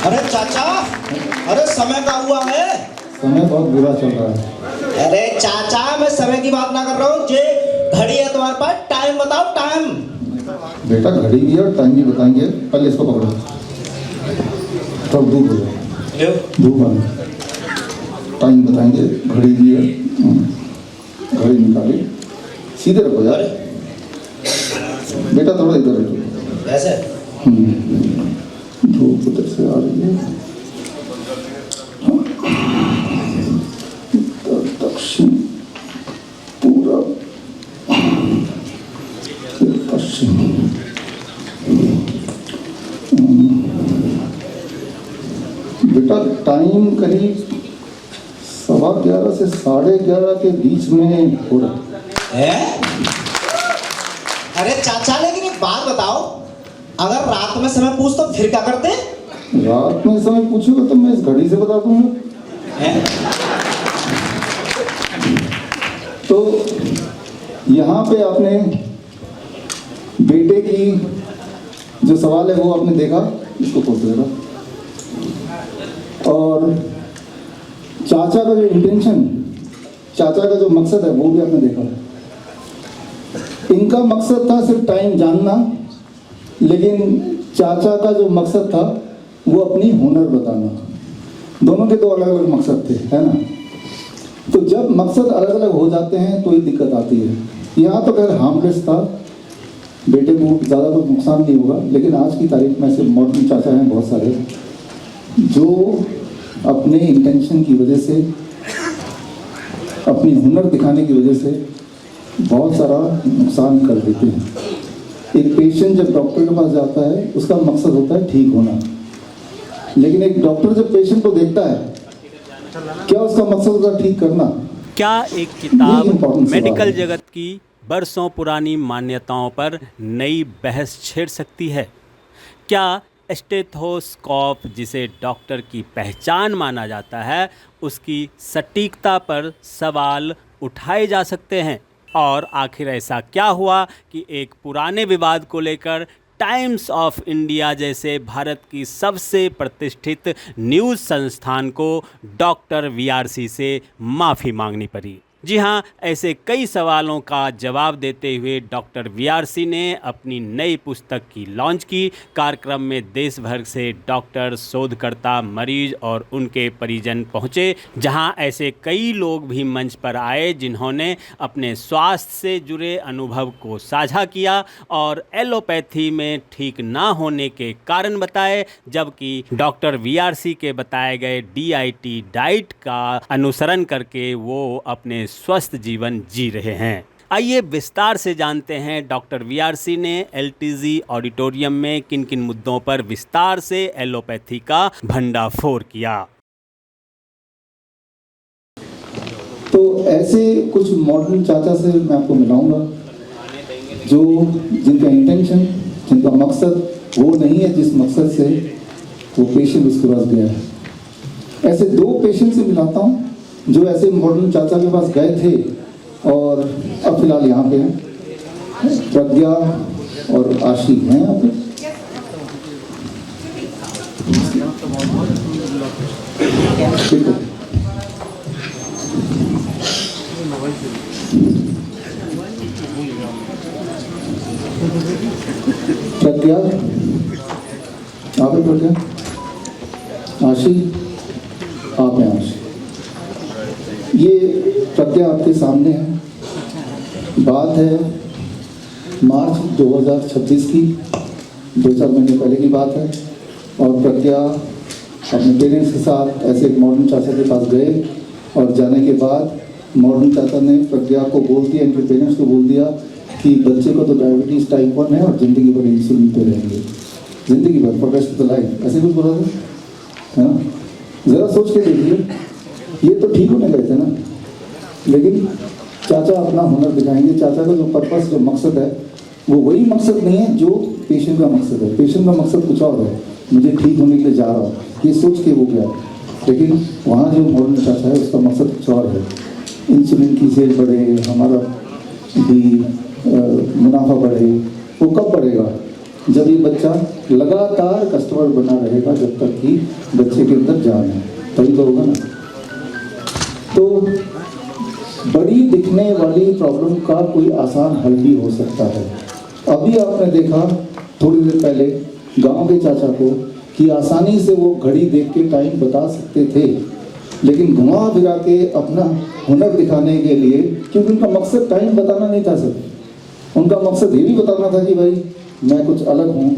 अरे चाचा, अरे समय का हुआ है। समय बहुत बुरा चल रहा है। अरे चाचा, मैं समय की बात ना कर रहा हूँ, जे घड़ी है तुम्हारे पास, टाइम बताओ टाइम। बेटा घड़ी भी है और टाइम भी बताएंगे, पहले इसको पकड़ो। तब धूप हो जाए, धूप आने टाइम बताएंगे, घड़ी भी है। घड़ी निकाली, सीधे रखो यार। बेटा थोड़ा इधर रखो। ऐसे धूप उधर से आ रही है। दक्षिण, पूरब, पश्चिम। बेटा टाइम करीब 11:15 से 11:30 के बीच में हो रहा है। अरे चाचा, लेकिन एक बात बताओ, अगर रात में समय पूछ तो फिर क्या करते? रात में समय पूछोगे तो मैं इस घड़ी से बता दूंगा। तो यहाँ पे आपने बेटे की जो सवाल है वो आपने देखा, इसको खोल देगा। और चाचा का जो इंटेंशन, चाचा का जो मकसद है वो भी आपने देखा। इनका मकसद था सिर्फ टाइम जानना, लेकिन चाचा का जो मकसद था वो अपनी हुनर बताना। दोनों के दो अलग अलग मकसद थे, है ना। तो जब मकसद अलग अलग हो जाते हैं तो ये दिक्कत आती है। यहाँ तो खैर हार्मलेस था, बेटे को ज़्यादा तो नुकसान नहीं होगा, लेकिन आज की तारीख में ऐसे मॉडर्न चाचा हैं बहुत सारे जो अपने इंटेंशन की वजह से, अपनी हुनर दिखाने की वजह से बहुत सारा नुकसान कर देते हैं। एक पेशेंट जब डॉक्टर के पास जाता है उसका मकसद होता है ठीक होना, लेकिन एक डॉक्टर जब पेशेंट को देखता है, क्या उसका मकसद होता है ठीक करना? क्या एक किताब मेडिकल जगत की बरसों पुरानी मान्यताओं पर नई बहस छेड़ सकती है? क्या स्टेथोस्कोप, जिसे डॉक्टर की पहचान माना जाता है, उसकी सटीकता पर सवाल उठाए जा सकते हैं? और आखिर ऐसा क्या हुआ कि एक पुराने विवाद को लेकर टाइम्स ऑफ इंडिया जैसे भारत की सबसे प्रतिष्ठित न्यूज़ संस्थान को डॉक्टर वीआरसी से माफ़ी मांगनी पड़ी? जी हाँ, ऐसे कई सवालों का जवाब देते हुए डॉक्टर वीआरसी ने अपनी नई पुस्तक की लॉन्च की। कार्यक्रम में देश भर से डॉक्टर, शोधकर्ता, मरीज और उनके परिजन पहुँचे, जहाँ ऐसे कई लोग भी मंच पर आए जिन्होंने अपने स्वास्थ्य से जुड़े अनुभव को साझा किया और एलोपैथी में ठीक ना होने के कारण बताए, जबकि डॉक्टर वीआरसी के बताए गए DIT डाइट का अनुसरण करके वो अपने स्वस्थ जीवन जी रहे हैं। आइए विस्तार से जानते हैं डॉक्टर वीआरसी ने LTG ऑडिटोरियम में किन किन मुद्दों पर विस्तार से एलोपैथी का भंडाफोड़ किया। तो ऐसे कुछ मॉडर्न चाचा से मैं आपको मिलाऊंगा जो जिनका इंटेंशन, जिनका मकसद वो नहीं है जिस मकसद से वो पेशेंट उसके पास गया है। ऐसे दो पेशेंट से मिलाता हूँ जो ऐसे मॉडर्न चाचा के पास गए थे और अब फिलहाल यहाँ पे हैं। प्रज्ञा और आशिक हैं यहाँ पे। प्रज्ञा, आप हैं प्रज्ञा? आशिक, आप हैं आशिक। ये प्रज्ञा आपके सामने है। बात है मार्च 2026 की, 2-4 महीने पहले की बात है। और प्रज्ञा अपने पेरेंट्स के साथ ऐसे एक मॉडर्न चाचा के पास गए और जाने के बाद मॉडर्न चाचा ने प्रज्ञा को बोल दिया, इनके पेरेंट्स को बोल दिया कि बच्चे को तो डायबिटीज़ टाइप 1 है और ज़िंदगी भर इंसुलिन पे रहेंगे, ज़िंदगी भर, for rest of the life, ऐसे कुछ बोला था, है ना। ज़रा सोच के देखिए, ये तो ठीक होने गए थे ना, लेकिन चाचा अपना हुनर दिखाएंगे। चाचा का जो पर्पस, जो मकसद है, वो वही मकसद नहीं है जो पेशेंट का मकसद है। पेशेंट का मकसद कुछ और है, मुझे ठीक होने के लिए जा रहा हूँ, ये सोच के वो गया। लेकिन वहाँ जो मॉडर्न चाचा है उसका मकसद कुछ और है। इंसुलिन की सेल बढ़े, हमारा भी मुनाफा बढ़े। वो कब बढ़ेगा? जब ये बच्चा लगातार कस्टमर बना रहेगा जब तक कि बच्चे के अंदर जान है, तभी तो होगा ना। तो बड़ी दिखने वाली प्रॉब्लम का कोई आसान हल भी हो सकता है। अभी आपने देखा थोड़ी देर पहले गांव के चाचा को कि आसानी से वो घड़ी देख के टाइम बता सकते थे, लेकिन घुमा फिरा के अपना हुनर दिखाने के लिए, क्योंकि उनका मकसद टाइम बताना नहीं था सर, उनका मकसद ये भी बताना था कि भाई मैं कुछ अलग हूँ,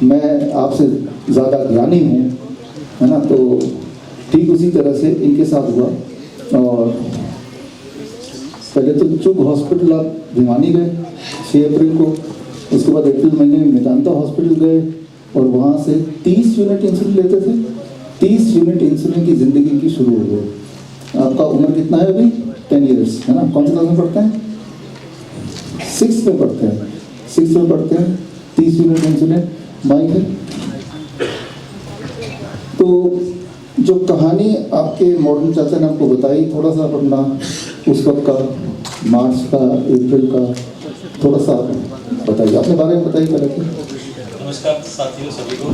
मैं आपसे ज़्यादा ज्ञानी हूँ, है ना। तो ठीक उसी तरह से इनके साथ हुआ। और पहले तो चुग हॉस्पिटल आप भिवानी गए 6 अप्रैल को, उसके बाद अप्रैल महीने में मेदांता हॉस्पिटल गए और वहाँ से 30 यूनिट इंसुलिन लेते थे। 30 यूनिट इंसुलिन की ज़िंदगी की शुरू हो गई। आपका उम्र कितना है अभी? 10 ईयर्स, है ना। कौन सी क्लास में पढ़ते हैं? 6th में पढ़ते हैं। 6th में पढ़ते हैं। 30 यूनिट इंसुलिन माइक है। तो जो कहानी आपके मॉडर्न चाचा ने आपको बताई, थोड़ा सा अपना उस वक्त का, मार्च का, अप्रैल का थोड़ा सा बताइए, अपने बारे में बताइए पहले तो। नमस्कार साथियों सभी को,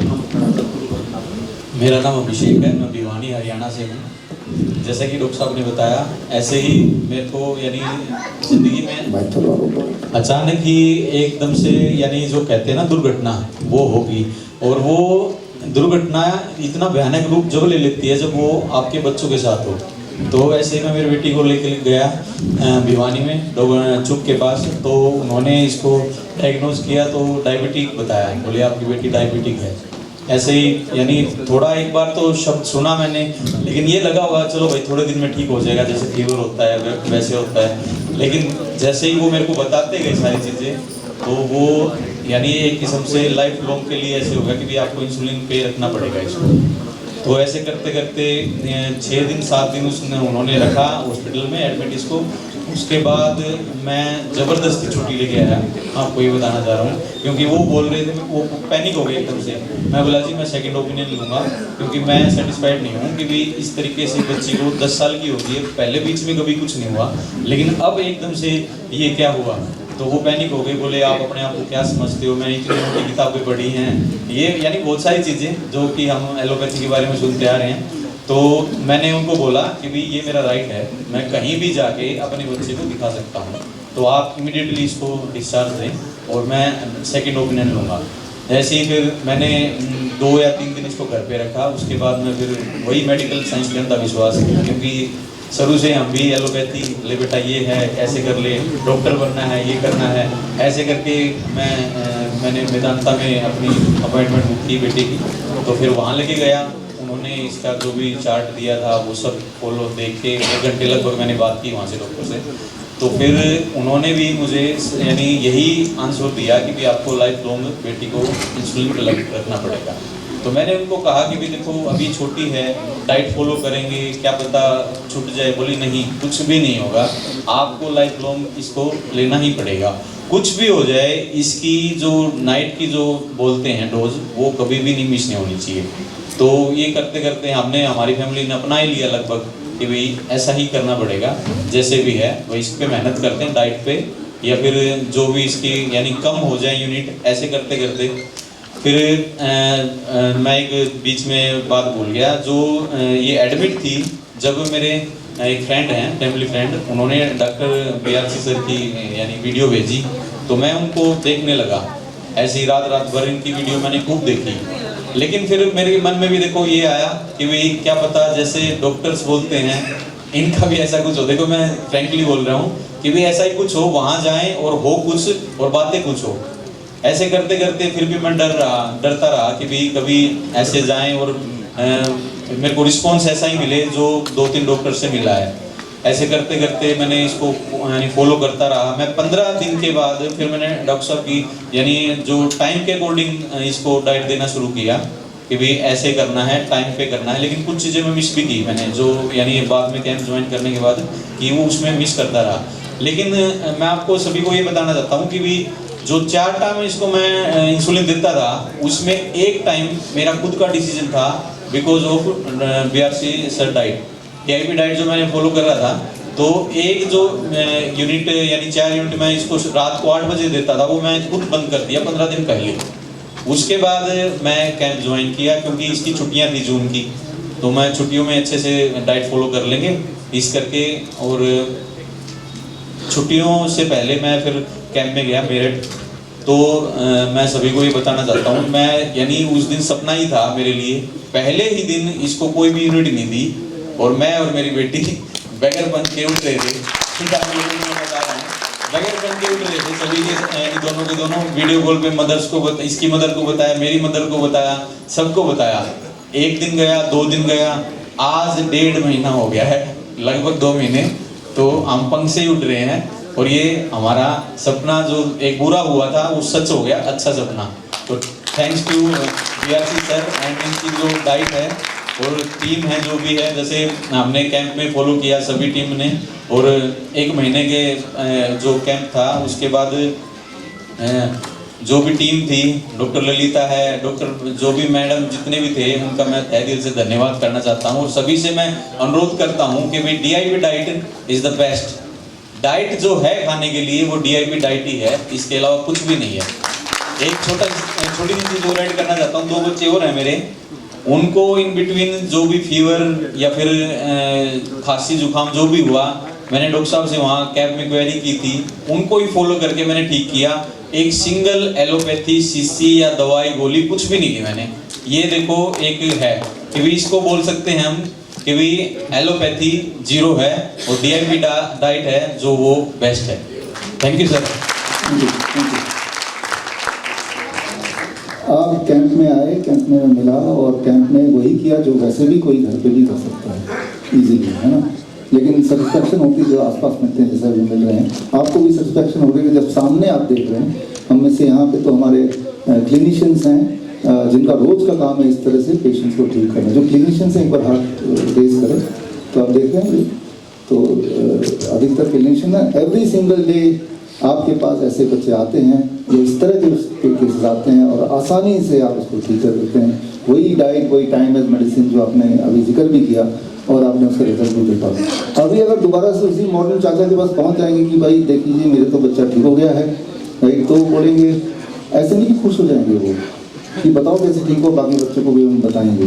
मेरा नाम अभिषेक है, मैं भिवानी हरियाणा से हूँ। जैसा कि डॉक्टर साहब ने बताया, ऐसे ही मेरे को यानी ज़िंदगी में अचानक ही एकदम से यानी जो कहते हैं ना दुर्घटना, वो होगी। और वो दुर्घटना इतना भयानक रूप जब ले लेती है जब वो आपके बच्चों के साथ हो। तो ऐसे ही मैं मेरी बेटी को लेकर गया भिवानी में चुप के पास, तो उन्होंने इसको डायग्नोज किया तो डायबिटिक बताया, बोले आपकी बेटी डायबिटिक है। ऐसे ही यानी थोड़ा एक बार तो शब्द सुना मैंने, लेकिन ये लगा हुआ चलो भाई थोड़े दिन में ठीक हो जाएगा, जैसे फीवर होता है वैसे होता है। लेकिन जैसे ही वो मेरे को बताते गए सारी चीज़ें, तो वो यानी एक किस्म से लाइफ लॉन्ग के लिए ऐसे होगा कि भी आपको इंसुलिन पे रखना पड़ेगा इसको। तो ऐसे करते करते 6 दिन 7 दिन उन्होंने रखा हॉस्पिटल में एडमिट इसको। उसके बाद मैं ज़बरदस्ती छुट्टी लेके आया, आपको ये बताना चाह रहा हूँ, क्योंकि वो बोल रहे थे, वो पैनिक हो गए एकदम से। मैं बोला जी मैं सेकंड ओपिनियन लूँगा, क्योंकि मैं सेटिस्फाइड नहीं हूँ कि भी इस तरीके से बच्ची को 10 साल की होती है, पहले बीच में कभी कुछ नहीं हुआ, लेकिन अब एकदम से ये क्या हुआ। तो वो पैनिक हो गए, बोले आप अपने आप को क्या समझते हो, मैंने इतनी मोटी किताबें पढ़ी हैं, ये यानी बहुत सारी चीज़ें जो कि हम एलोपैथी के बारे में सुनते आ रहे हैं। तो मैंने उनको बोला कि भी ये मेरा राइट है, मैं कहीं भी जाके अपने बच्चे को दिखा सकता हूँ, तो आप इमीडिएटली इसको डिस्चार्ज दें और मैं सेकंड ओपिनियन लूँगा। ऐसे ही फिर मैंने 2 या 3 दिन इसको घर पे रखा। उसके बाद मैं फिर वही मेडिकल साइंस के अंदर विश्वास, क्योंकि शुरू से हम भी एलोपैथी, ले बेटा ये है, ऐसे कर ले, डॉक्टर बनना है, ये करना है, ऐसे करके मैंने मेदांता में अपनी अपॉइंटमेंट बुक की बेटे की। तो फिर वहाँ लेके गया, उन्होंने इसका जो भी चार्ट दिया था वो सब फॉलो देख के 1 घंटे लगभग मैंने बात की वहाँ से डॉक्टर से। तो फिर उन्होंने भी मुझे यानी यही आंसर दिया कि भी आपको लाइफ लॉन्ग बेटी को इंसुलिन पर रखना पड़ेगा। तो मैंने उनको कहा कि भी देखो अभी छोटी है, डाइट फॉलो करेंगे, क्या पता छूट जाए। बोली नहीं, कुछ भी नहीं होगा, आपको लाइफ लॉन्ग इसको लेना ही पड़ेगा। कुछ भी हो जाए, इसकी जो नाइट की जो बोलते हैं डोज, वो कभी भी नहीं मिस नहीं होनी चाहिए। तो ये करते करते हमने, हमारी फैमिली ने अपना ही लिया लगभग कि भाई ऐसा ही करना पड़ेगा, जैसे भी है वही इस पर मेहनत करते हैं डाइट पे, या फिर जो भी इसकी यानी कम हो जाए यूनिट। ऐसे करते करते फिर मैं एक बीच में बात भूल गया, जो ये एडमिट थी, जब मेरे एक फ्रेंड हैं, फैमिली फ्रेंड, उन्होंने डॉक्टर BRC सर की यानी वीडियो भेजी, तो मैं उनको देखने लगा। ऐसे ही रात भर इनकी वीडियो मैंने खूब देखी। लेकिन फिर मेरे मन में भी देखो ये आया कि भाई क्या पता, जैसे डॉक्टर्स बोलते हैं, इनका भी ऐसा कुछ हो। देखो मैं फ्रेंकली बोल रहा हूँ कि भाई ऐसा ही कुछ हो, वहाँ जाएं और हो कुछ और बातें कुछ हो। ऐसे करते करते फिर भी मैं डरता रहा कि भाई कभी ऐसे जाएं और मेरे को रिस्पॉन्स ऐसा ही मिले जो 2-3 डॉक्टर से मिला है। ऐसे करते करते मैंने इसको यानी फॉलो करता रहा। मैं 15 दिन के बाद फिर मैंने डॉक्टर साहब की यानी जो टाइम के अकॉर्डिंग इसको डाइट देना शुरू किया कि भाई ऐसे करना है, टाइम पे करना है। लेकिन कुछ चीज़ें मैं मिस भी की मैंने, जो यानी बाद में कैंप ज्वाइन करने के बाद कि वो उसमें मिस करता रहा। लेकिन मैं आपको सभी को ये बताना चाहता हूँ कि भी जो 4 टाइम इसको मैं इंसुलिन देता था, उसमें एक टाइम मेरा खुद का डिसीजन था because of BRC sir diet, KIP diet जो मैंने फॉलो कर रहा था। तो एक जो यूनिट यानी 4 यूनिट मैं इसको रात को 8 बजे देता था, वो मैं खुद बंद कर दिया 15 दिन पहले। उसके बाद मैं कैंप ज्वाइन किया, क्योंकि इसकी छुट्टियां थी जून की, तो मैं छुट्टियों में अच्छे से डाइट फॉलो कर लेंगे इस करके। और छुट्टियों से पहले मैं फिर कैंप में गया मेरठ। तो मैं सभी को ये बताना चाहता हूँ, मैं यानी उस दिन सपना ही था मेरे लिए। पहले ही दिन इसको कोई भी यूनिट नहीं दी और मैं और मेरी बेटी बगैर बन के उठ रहे थे। ठीक है, मैं बता रहा हूँ, बगैर बन के उठ रहे थे सभी के, दोनों के दोनों वीडियो कॉल पे मदर्स को इसकी मदर को बताया, मेरी मदर को बताया, सबको बताया। एक दिन गया, 2 दिन गया, आज 1.5 महीना हो गया है, लगभग 2 महीने, तो हम पंख से ही उठ रहे हैं। और ये हमारा सपना जो एक बुरा हुआ था वो सच हो गया, अच्छा सपना। तो thanks to BRC sir and इनकी जो डाइट है और टीम है जो भी है, जैसे हमने कैंप में फॉलो किया सभी टीम ने। और 1 महीने के जो कैंप था उसके बाद जो भी टीम थी, डॉक्टर ललिता है, डॉक्टर जो भी मैडम जितने भी थे, उनका मैं तहे दिल से धन्यवाद करना चाहता हूँ। और सभी से मैं अनुरोध करता हूँ कि भाई DIP diet is the best diet जो है खाने के लिए, वो DIP डाइट ही है, इसके अलावा कुछ भी नहीं है। एक छोटी सी चीज़ और ऐड करना चाहता हूँ, 2 बच्चे और हैं मेरे, उनको इन बिटवीन जो भी फीवर या फिर खांसी जुकाम जो भी हुआ, मैंने डॉक्टर साहब से वहाँ कैंप में क्वेरी की थी, उनको ही फॉलो करके मैंने ठीक किया। एक सिंगल एलोपैथी शीशी या दवाई गोली कुछ भी नहीं ली मैंने। ये देखो एक है कि भी इसको बोल सकते हैं हम कि भी एलोपैथी 0 है और DIP डाइट है जो वो बेस्ट है। Thank you sir. आप कैंप में आए, कैंप में मिला और कैंप में वही किया जो वैसे भी कोई घर पे भी कर सकता है इजीली, है ना। लेकिन सेटिस्फैक्शन होती है जो आसपास मिलते हैं, जैसे अभी मिल रहे हैं, आपको भी सेटिस्फैक्शन होगी कि जब सामने आप देख रहे हैं। हम में से यहाँ पे तो हमारे क्लिनिशियंस हैं जिनका रोज का काम है इस तरह से पेशेंट्स को ठीक करना। जो क्लिनिशियंस हैं एक बार हाथ रेज करें तो आप देख रहे हैं, तो अधिकतर क्लिनिशियन है एवरी सिंगल डे आपके पास ऐसे बच्चे आते हैं जो इस तरह के केसेस आते हैं और आसानी से आप उसको ठीक कर देते हैं। वही डाइट, वही टाइम एज मेडिसिन जो आपने अभी जिक्र भी किया और आपने उसका रिजल्ट भी देखा। अभी अगर दोबारा से उसी मॉडर्न चाचा के पास पहुंच जाएंगे कि भाई देख लीजिए मेरे तो बच्चा ठीक हो गया है, राइट, तो बोलेंगे ऐसे नहीं कि खुश हो जाएंगे वो कि बताओ कैसे ठीक हो, बाकी बच्चों को भी हम बताएंगे।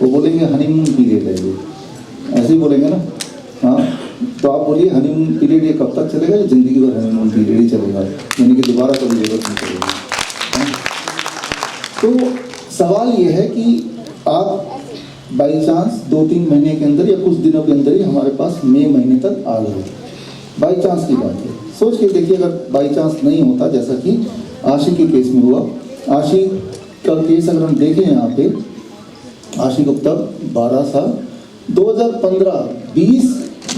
वो बोलेंगे हनीमून पीरियड है ये, ऐसे ही बोलेंगे ना। हाँ, तो आप बोलिए हनीमून पीरियड ये कब तक चलेगा? ये जिंदगी भर हनीमून पीरियड ही चलेगा, यानी कि दोबारा कभी जरूरत नहीं पड़ेगी। तो सवाल ये है कि आप बाई चांस 2-3 महीने के अंदर या कुछ दिनों के अंदर ही हमारे पास मई महीने तक आ गए, बाई चांस की बात है। सोच के देखिए, अगर बाई चांस नहीं होता जैसा कि आशिक के केस में हुआ। आशिक का केस अगर हम देखें यहाँ पे, आशिक गुप्ता 12 साल 2015 20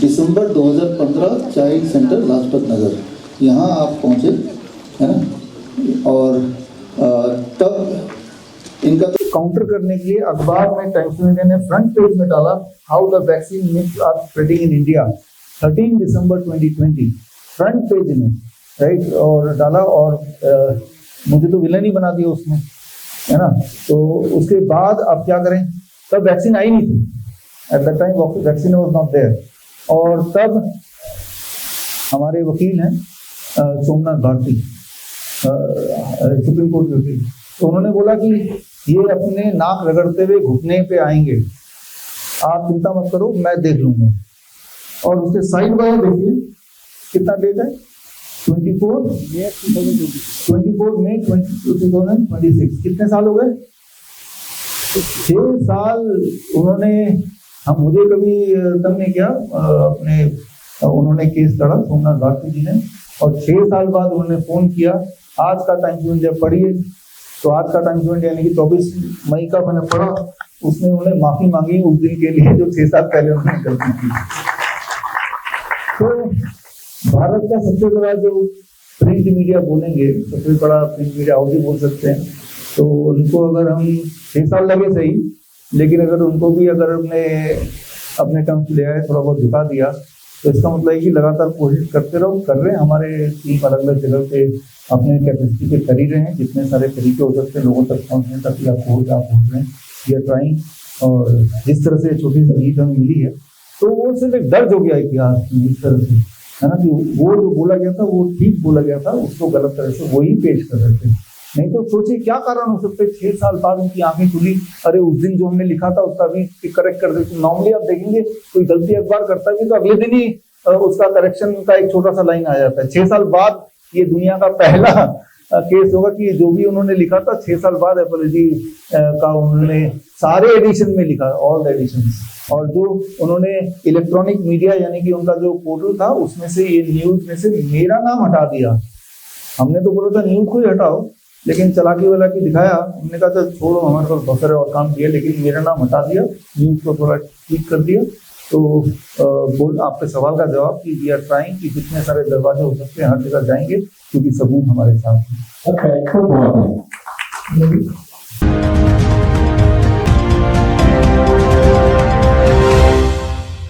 दिसंबर 2015 चाइल्ड सेंटर लाजपत नगर यहाँ आप पहुँचे, है ना। और तब इनका तो काउंटर करने के लिए अखबार में टाइम्स ऑफ इंडिया ने फ्रंट पेज में डाला, how the vaccine myths are spreading in India, 13 दिसंबर 2020 फ्रंट पेज में, राइट, और डाला। और मुझे तो विलन ही बना दिया उसने, है ना। तो उसके बाद अब क्या करें, तब वैक्सीन आई नहीं थी, at the time vaccine was not there. और तब हमारे वकील हैं सोमनाथ भारती, सुप्रीम कोर्ट के वकील, तो उन्होंने बोला कि ये अपने नाक रगड़ते हुए घुटने पे आएंगे, आप चिंता मत करो, मैं देख लूंगा। और उसके साइड बाय देखिए कितना डेट है, 24 मई 2026। कितने साल हो गए? 6 साल उन्होंने, हम मुझे कभी तंग नहीं किया, उन्होंने केस लड़ा सोमनाथ भारती जी ने, और 6 साल बाद उन्होंने फोन किया। आज का टाइम्स ऑफ इंडिया पढ़िए, तो आज का टाइम्स ऑफ इंडिया यानी कि 24 मई का मैंने पढ़ा, उसमें उन्होंने माफी मांगी उस दिन के लिए जो 6 साल पहले उन्होंने गलती की। तो भारत का सबसे बड़ा जो प्रिंट मीडिया बोलेंगे, सबसे बड़ा प्रिंट मीडिया हाउस ही बोल सकते हैं, तो उनको अगर हम 6 साल लगे सही, लेकिन अगर उनको भी अगर अपने टर्म्स ले आए, थोड़ा बहुत झुका दिया, तो इसका मतलब है कि लगातार कोशिश करते रहो, कर रहे हैं। हमारे टीम अलग अलग जगह पे अपने कैपेसिटी पे कर ही रहे हैं, जितने सारे तरीके हो सकते हैं लोगों तक पहुँचने तक, या पहुँच रहे हैं, या ट्राइंग। और जिस तरह से छोटी सी जीत हमें मिली है, तो वो सिर्फ एक दर्ज हो गया इतिहास में, इस तरह से, है ना, कि वो जो बोला गया था वो ठीक बोला गया था, उसको गलत तरह से वही पेश कर रहे थे। नहीं तो सोचिए क्या कारण हो सकते, 6 साल बाद उनकी आंखें खुली, अरे उस दिन जो हमने लिखा था उसका भी करेक्ट कर देते। नॉर्मली आप देखेंगे कोई गलती अखबार करता है तो अगले दिन ही उसका करेक्शन का एक छोटा सा लाइन आ जाता है। 6 साल बाद ये दुनिया का पहला केस होगा कि जो भी उन्होंने लिखा था 6 साल बाद एपोलॉजी का उन्होंने सारे एडिशन में लिखा, ऑल एडिशन। और जो उन्होंने इलेक्ट्रॉनिक मीडिया यानी कि उनका जो पोर्टल था उसमें से, ये न्यूज में से मेरा नाम हटा दिया। हमने तो बोला था न्यूज को ही हटाओ, लेकिन चालाकी वाला की दिखाया, हमने कहा था छोड़ो हमारे पास बहुत सारे और काम किया, लेकिन मेरा नाम हटा दिया, न्यूज को थोड़ा ठीक कर दिया। तो बोल आपके सवाल का जवाब कि वी आर ट्राइंग कि कितने सारे दरवाजे हो सकते हैं, हर जगह जाएंगे क्योंकि सबूत हमारे साथ है।